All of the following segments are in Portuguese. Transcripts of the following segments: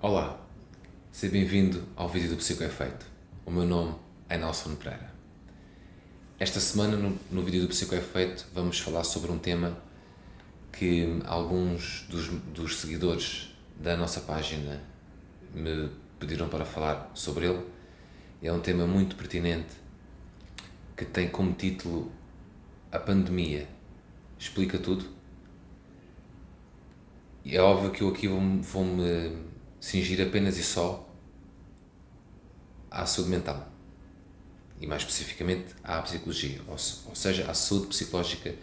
Olá, seja bem-vindo ao vídeo do Psicoefeito. O meu nome é Nelson Pereira. Esta semana, no vídeo do Psicoefeito, vamos falar sobre um tema que alguns dos seguidores da nossa página me pediram para falar sobre ele. É um tema muito pertinente que tem como título A Pandemia Explica Tudo. E é óbvio que eu aqui vou-me cingir apenas e só à saúde mental e mais especificamente à psicologia, ou seja, à saúde psicológica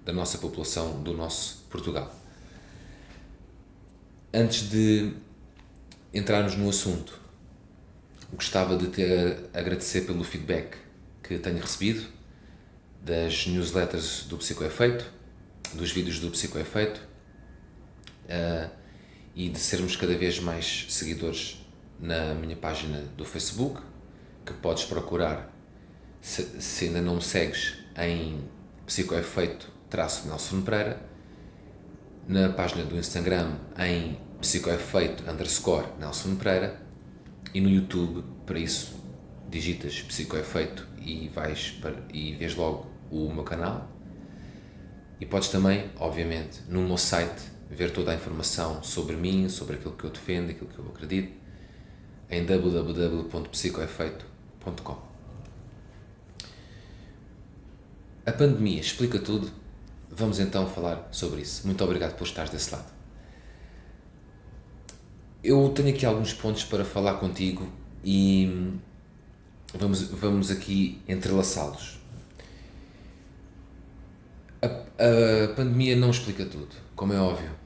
da nossa população, do nosso Portugal. Antes de entrarmos no assunto, gostava de te agradecer pelo feedback que tenho recebido das newsletters do Psicoefeito, dos vídeos do Psicoefeito, e de sermos cada vez mais seguidores na minha página do Facebook, que podes procurar, se ainda não me segues, em Psicoefeito-Nelson Pereira, na página do Instagram em Psicoefeito_Nelson Pereira, e no YouTube, para isso, digitas Psicoefeito e vês logo o meu canal. E podes também, obviamente, no meu site, ver toda a informação sobre mim, sobre aquilo que eu defendo, aquilo que eu acredito, em www.psicoefeito.com. A pandemia explica tudo. Vamos então falar sobre isso. Muito obrigado por estares desse lado. Eu tenho aqui alguns pontos para falar contigo e vamos aqui entrelaçá-los. A pandemia não explica tudo, como é óbvio.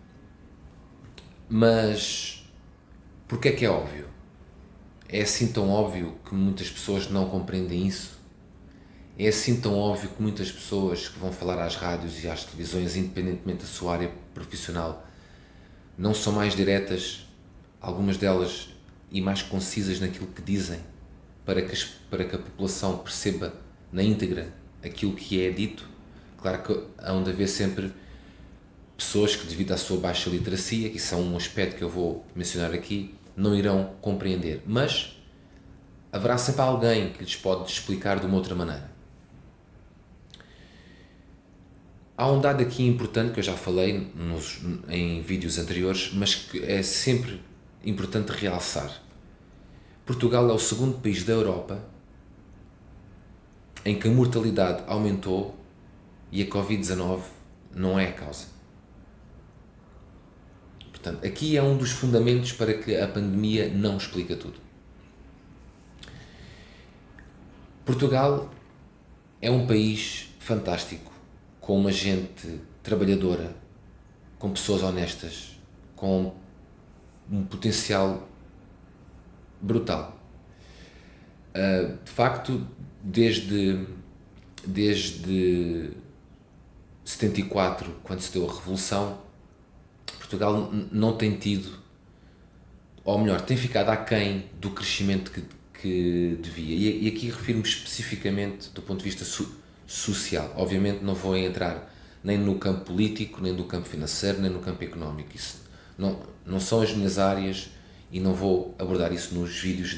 Mas porquê é que é óbvio? É assim tão óbvio que muitas pessoas não compreendem isso? É assim tão óbvio que muitas pessoas que vão falar às rádios e às televisões, independentemente da sua área profissional, não são mais diretas, algumas delas, e mais concisas naquilo que dizem, para que a população perceba na íntegra aquilo que é dito? Claro que hão de haver sempre pessoas que, devido à sua baixa literacia, que isso é um aspecto que eu vou mencionar aqui, não irão compreender, mas haverá sempre alguém que lhes pode explicar de uma outra maneira. Há um dado aqui importante que eu já falei em vídeos anteriores, mas que é sempre importante realçar. Portugal é o segundo país da Europa em que a mortalidade aumentou e a Covid-19 não é a causa. Portanto, aqui é um dos fundamentos para que a pandemia não explica tudo. Portugal é um país fantástico, com uma gente trabalhadora, com pessoas honestas, com um potencial brutal. De facto, desde 74, quando se deu a Revolução, Portugal não tem tido, ou melhor, tem ficado aquém do crescimento que devia. E aqui refiro-me especificamente do ponto de vista social. Obviamente não vou entrar nem no campo político, nem no campo financeiro, nem no campo económico. Isso não são as minhas áreas e não vou abordar isso nos vídeos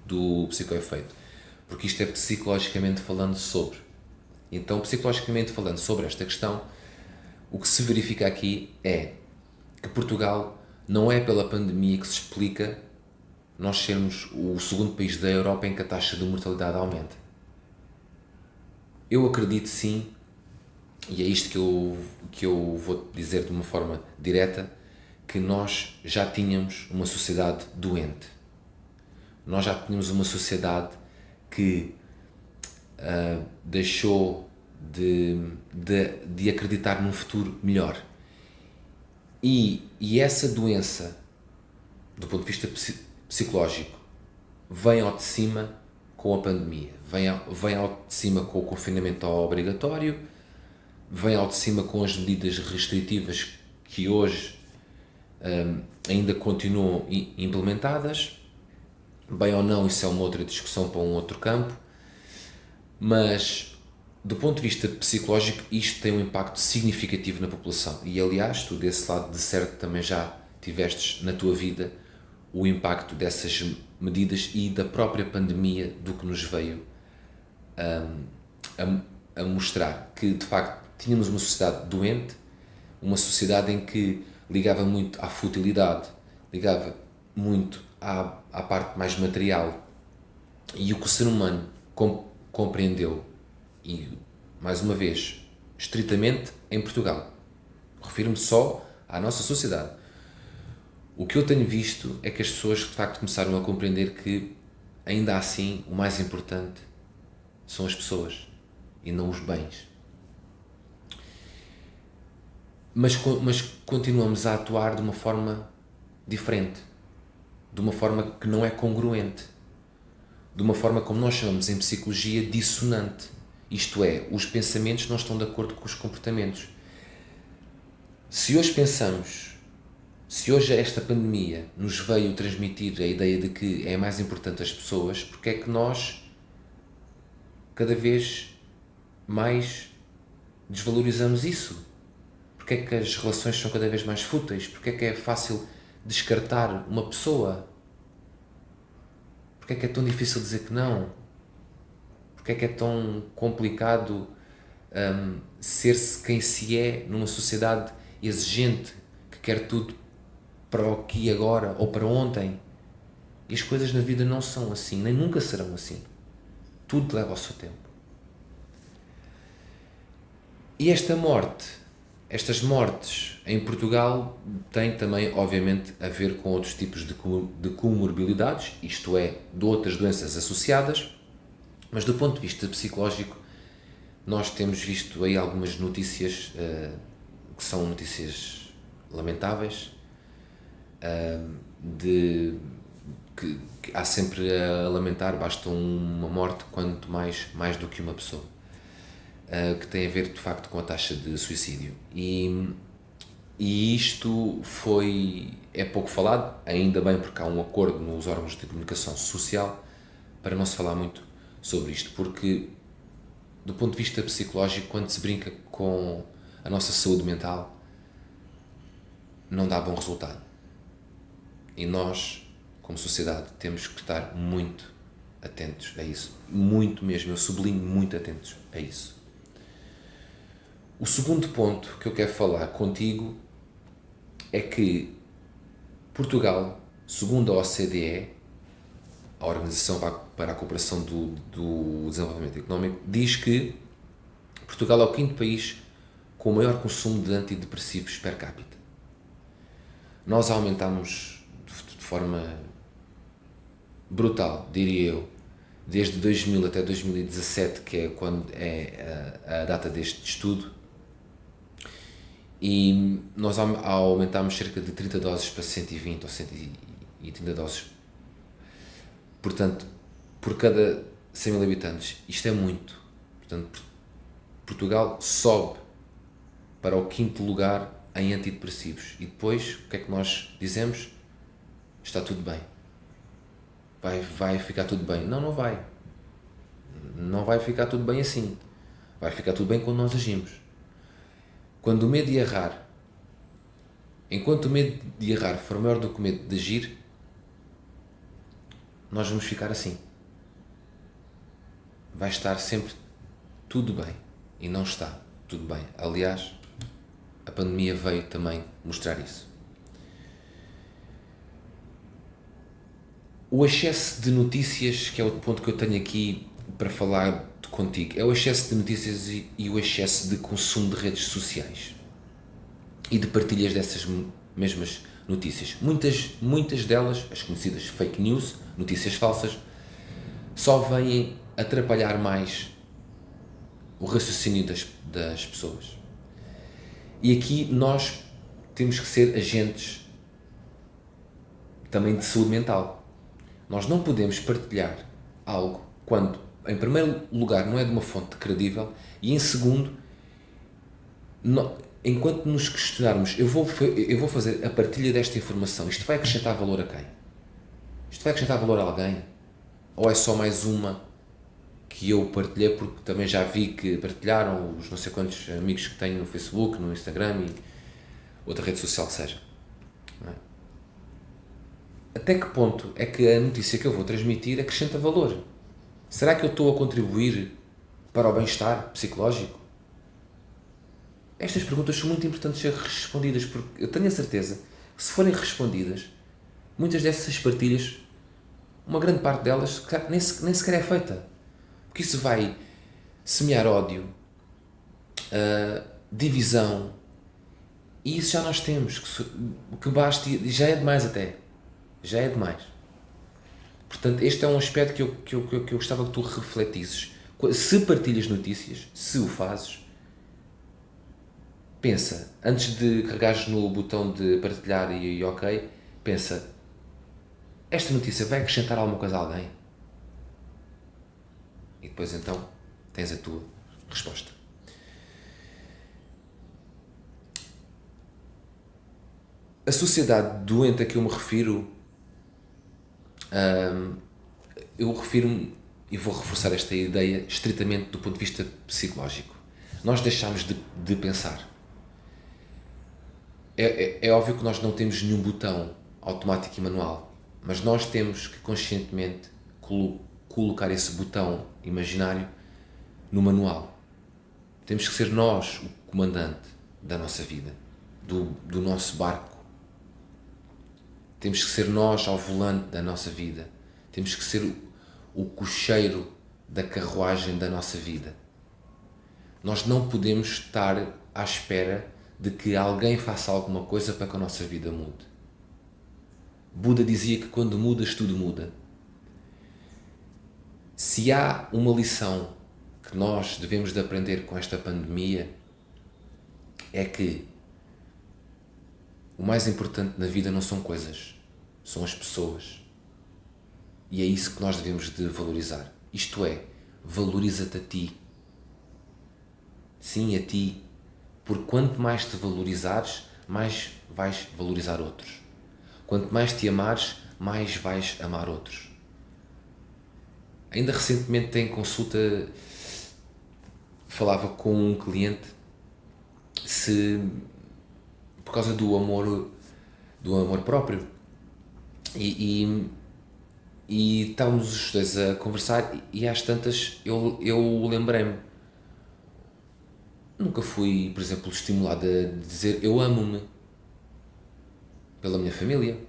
do Psicoefeito, porque isto é psicologicamente falando sobre. Então, psicologicamente falando sobre esta questão, o que se verifica aqui é que Portugal não é pela pandemia que se explica nós sermos o segundo país da Europa em que a taxa de mortalidade aumenta. Eu acredito sim, e é isto que eu vou dizer de uma forma direta, que nós já tínhamos uma sociedade doente. Nós já tínhamos uma sociedade que deixou de acreditar num futuro melhor. E essa doença, do ponto de vista psicológico, vem ao de cima com a pandemia, vem ao de cima com o confinamento obrigatório, vem ao de cima com as medidas restritivas que hoje ainda continuam implementadas. Bem ou não, isso é uma outra discussão para um outro campo, mas do ponto de vista psicológico isto tem um impacto significativo na população. E aliás, tu desse lado de certo também já tivestes na tua vida o impacto dessas medidas e da própria pandemia do que nos veio a mostrar que, de facto, tínhamos uma sociedade doente, uma sociedade em que ligava muito à futilidade, ligava muito à parte mais material, e o que o ser humano compreendeu, e mais uma vez, estritamente em Portugal, refiro-me só à nossa sociedade, o que eu tenho visto é que as pessoas de facto começaram a compreender que, ainda assim, o mais importante são as pessoas e não os bens. Mas continuamos a atuar de uma forma diferente, de uma forma que não é congruente, de uma forma, como nós chamamos em psicologia, dissonante. Isto é, os pensamentos não estão de acordo com os comportamentos. Se hoje esta pandemia nos veio transmitir a ideia de que é mais importante as pessoas, porque é que nós cada vez mais desvalorizamos isso? Porque é que as relações são cada vez mais fúteis? Porque é que é fácil descartar uma pessoa? Porque é que é tão difícil dizer que não? Porque é que é tão complicado ser-se quem se é numa sociedade exigente que quer tudo para o aqui e agora ou para ontem? E as coisas na vida não são assim, nem nunca serão assim. Tudo leva ao seu tempo. E estas mortes em Portugal têm também, obviamente, a ver com outros tipos de comorbilidades, isto é, de outras doenças associadas, mas do ponto de vista psicológico, nós temos visto aí algumas notícias que são notícias lamentáveis, que há sempre a lamentar, basta uma morte, quanto mais do que uma pessoa, que tem a ver de facto com a taxa de suicídio. E isto é pouco falado, ainda bem, porque há um acordo nos órgãos de comunicação social para não se falar muito sobre isto, porque do ponto de vista psicológico, quando se brinca com a nossa saúde mental, não dá bom resultado. E nós, como sociedade, temos que estar muito atentos a isso. Muito mesmo, eu sublinho, muito atentos a isso. O segundo ponto que eu quero falar contigo é que Portugal, segundo a OCDE, a Organização para a Cooperação do Desenvolvimento Económico, diz que Portugal é o quinto país com o maior consumo de antidepressivos per capita. Nós aumentamos de forma brutal, diria eu, desde 2000 até 2017, que é quando é a data deste estudo, e nós aumentámos cerca de 30 doses para 120 ou 130 doses, portanto, por cada 100 mil habitantes. Isto é muito. Portanto, Portugal sobe para o quinto lugar em antidepressivos. E depois, o que é que nós dizemos? Está tudo bem. Vai ficar tudo bem. Não vai. Não vai ficar tudo bem assim. Vai ficar tudo bem quando nós agimos. Quando o medo de errar, enquanto o medo de errar for maior do que o medo de agir, nós vamos ficar assim. Vai estar sempre tudo bem. E não está tudo bem. Aliás, a pandemia veio também mostrar isso. O excesso de notícias, que é outro ponto que eu tenho aqui para falar contigo, é o excesso de notícias e o excesso de consumo de redes sociais e de partilhas dessas mesmas notícias. Muitas delas, as conhecidas fake news, notícias falsas, só vêm atrapalhar mais o raciocínio das pessoas. E aqui nós temos que ser agentes também de saúde mental. Nós não podemos partilhar algo quando, em primeiro lugar, não é de uma fonte credível e, em segundo, enquanto nos questionarmos, eu vou fazer a partilha desta informação, isto vai acrescentar valor a quem? Isto vai acrescentar valor a alguém? Ou é só mais uma que eu partilhei porque também já vi que partilharam os não sei quantos amigos que tenho no Facebook, no Instagram e outra rede social que seja? Não é? até que ponto é que a notícia que eu vou transmitir acrescenta valor? Será que eu estou a contribuir para o bem-estar psicológico? Estas perguntas são muito importantes de ser respondidas, porque eu tenho a certeza que, se forem respondidas, muitas dessas partilhas, uma grande parte delas, nem sequer é feita. Porque isso vai semear ódio, divisão, e isso já nós temos, que basta, já é demais até. Já é demais. Portanto, este é um aspecto que eu gostava que tu refletisses. Se partilhas notícias, se o fazes, pensa, antes de carregares no botão de partilhar e ok, pensa, esta notícia vai acrescentar alguma coisa a alguém? E depois então tens a tua resposta. A sociedade doente a que eu me refiro, eu refiro-me, e vou reforçar esta ideia, estritamente do ponto de vista psicológico. Nós deixamos de pensar. É óbvio que nós não temos nenhum botão automático e manual, mas nós temos que conscientemente colocar esse botão imaginário no manual. Temos que ser nós o comandante da nossa vida, do nosso barco. Temos que ser nós ao volante da nossa vida. Temos que ser o cocheiro da carruagem da nossa vida. Nós não podemos estar à espera de que alguém faça alguma coisa para que a nossa vida mude. Buda dizia que quando mudas, tudo muda. Se há uma lição que nós devemos de aprender com esta pandemia, é que o mais importante na vida não são coisas, são as pessoas. E é isso que nós devemos de valorizar. Isto é, valoriza-te a ti. Sim, a ti. Porque quanto mais te valorizares, mais vais valorizar outros. Quanto mais te amares, mais vais amar outros. Ainda recentemente em consulta falava com um cliente por causa do amor próprio e estávamos os dois a conversar e às tantas eu lembrei-me, nunca fui, por exemplo, estimulado a dizer eu amo-me pela minha família.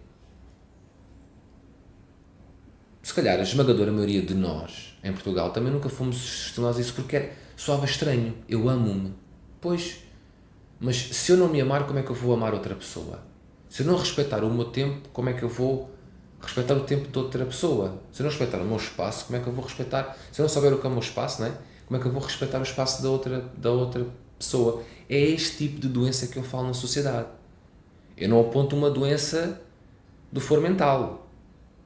Se calhar a esmagadora maioria de nós em Portugal também nunca fomos estimulados a isso porque soava estranho, eu amo-me. Pois, mas se eu não me amar, como é que eu vou amar outra pessoa? Se eu não respeitar o meu tempo, como é que eu vou respeitar o tempo de outra pessoa? Se eu não respeitar o meu espaço, como é que eu vou respeitar? Se eu não souber o que é o meu espaço, não é? Como é que eu vou respeitar o espaço da outra pessoa? É este tipo de doença que eu falo na sociedade. Eu não aponto uma doença do foro mental.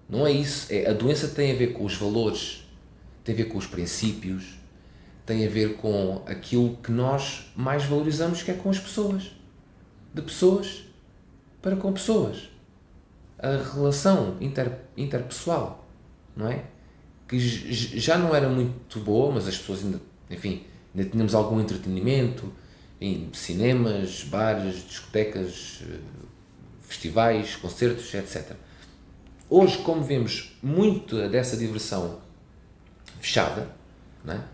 Não é isso. A doença tem a ver com os valores, tem a ver com os princípios, tem a ver com aquilo que nós mais valorizamos, que é com as pessoas. De pessoas para com pessoas. A relação interpessoal, não é? Que já não era muito boa, mas as pessoas ainda tínhamos algum entretenimento, em cinemas, bares, discotecas, festivais, concertos, etc. Hoje, como vemos muito dessa diversão fechada, não é?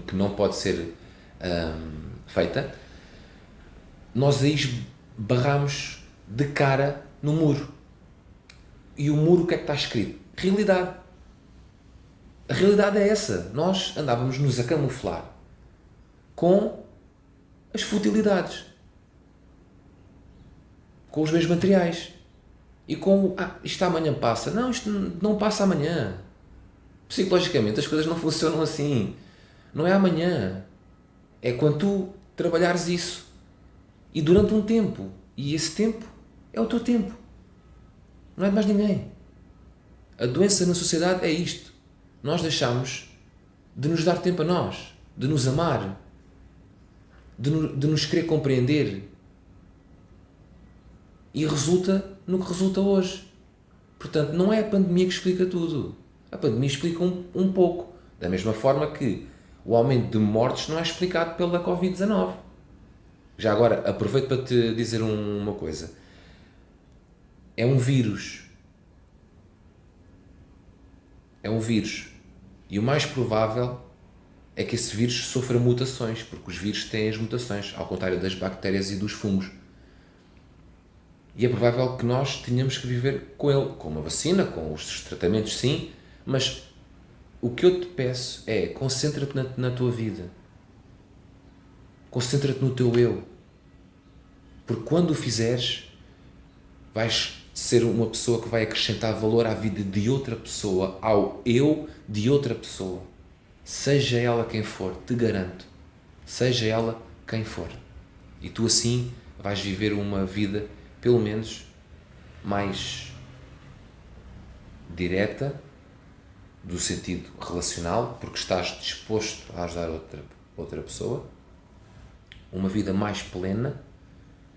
Que não pode ser feita, nós aí barramos de cara no muro. E o muro, o que é que está escrito? Realidade. A realidade é essa. Nós andávamos-nos a camuflar com as futilidades, com os bens materiais e com isto amanhã passa. Não, isto não passa amanhã. Psicologicamente as coisas não funcionam assim. Não é amanhã. É quando tu trabalhares isso e durante um tempo. E esse tempo é o teu tempo. Não é de mais ninguém. A doença na sociedade é isto. Nós deixamos de nos dar tempo a nós, de nos amar, de nos querer compreender. E resulta no que resulta hoje. Portanto, não é a pandemia que explica tudo. A pandemia explica um pouco. Da mesma forma que o aumento de mortes não é explicado pela Covid-19. Já agora, aproveito para te dizer uma coisa. É um vírus. é um vírus. E o mais provável é que esse vírus sofra mutações, porque os vírus têm as mutações, ao contrário das bactérias e dos fungos. E é provável que nós tenhamos que viver com ele, com uma vacina, com os tratamentos, sim, mas o que eu te peço é concentra-te na tua vida. Concentra-te no teu eu. Porque quando o fizeres, vais ser uma pessoa que vai acrescentar valor à vida de outra pessoa, ao eu de outra pessoa. Seja ela quem for, te garanto. Seja ela quem for. E tu assim vais viver uma vida, pelo menos, mais direta, do sentido relacional, porque estás disposto a ajudar outra pessoa. Uma vida mais plena,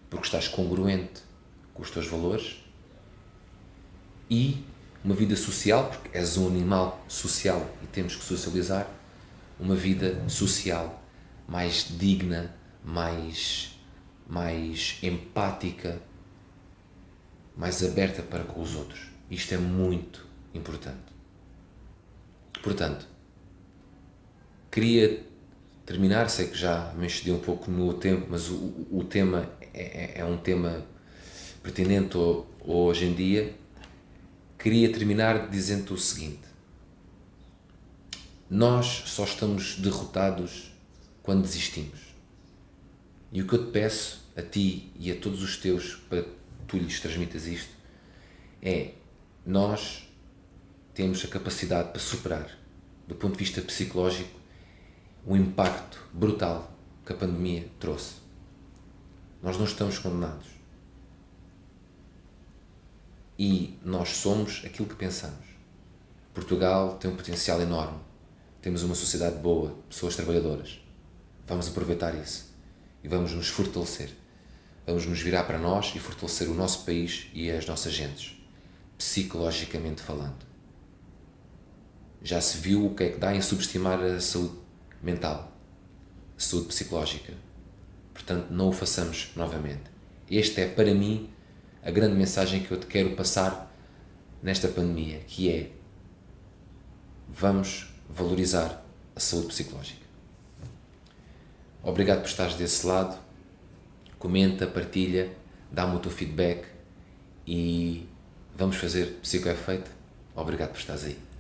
porque estás congruente com os teus valores. E uma vida social, porque és um animal social e temos que socializar. Uma vida social mais digna, mais empática, mais aberta para com os outros. Isto é muito importante. Portanto, queria terminar, sei que já me excedi um pouco no tempo, mas o tema é um tema pertinente hoje em dia. Queria terminar dizendo-te o seguinte: nós só estamos derrotados quando desistimos. E o que eu te peço a ti e a todos os teus, para que tu lhes transmitas isto, é: nós temos a capacidade para superar, do ponto de vista psicológico, o impacto brutal que a pandemia trouxe. Nós não estamos condenados. E nós somos aquilo que pensamos. Portugal tem um potencial enorme. Temos uma sociedade boa, pessoas trabalhadoras. Vamos aproveitar isso e vamos nos fortalecer. Vamos nos virar para nós e fortalecer o nosso país e as nossas gentes, psicologicamente falando. Já se viu o que é que dá em subestimar a saúde mental, a saúde psicológica. Portanto, não o façamos novamente. Esta é, para mim, a grande mensagem que eu te quero passar nesta pandemia, que é: vamos valorizar a saúde psicológica. Obrigado por estares desse lado. Comenta, partilha, dá-me o teu feedback e vamos fazer Psicoefeito. Obrigado por estares aí.